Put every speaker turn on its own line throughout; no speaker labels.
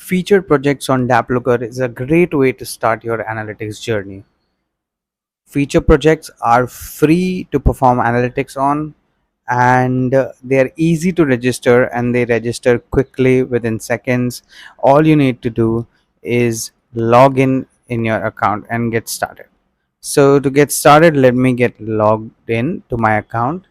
Featured projects on DappLooker is a great way to start your analytics journey. Feature projects are free to perform analytics on, and they are easy to register, and they register quickly within seconds. All you need to do is log in your account and get started. So to get started, let me get logged in to my account,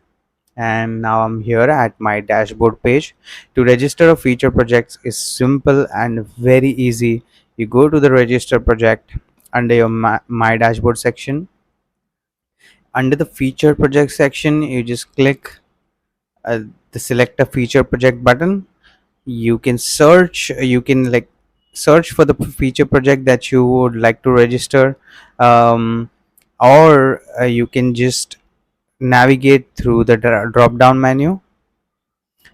and now I'm here at my dashboard page. To register a feature project is simple and very easy. You go to the register project under your my dashboard section. Under the feature project section, you just click uh, the select a feature project button. You can search, search for the feature project that you would like to register, um, or you can just navigate through the drop down menu.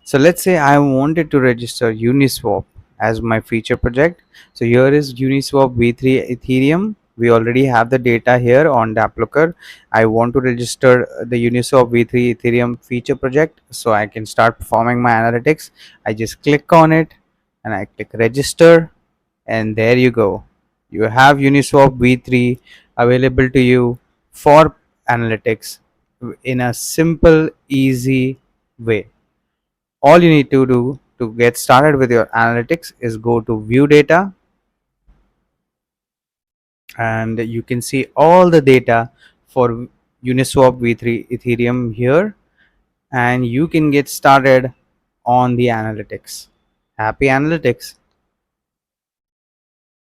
So let's say I wanted to register Uniswap as my feature project. So here is Uniswap v3 Ethereum. We already have the data here on DappLooker. I want to register the Uniswap v3 Ethereum feature project so I can start performing my analytics. I just click on it and I click register, and there you go. You have Uniswap v3 available to you for analytics in a simple, easy way. All you need to do to get started with your analytics is go to view data, and you can see all the data for Uniswap v3 Ethereum here, and you can get started on the analytics. Happy analytics.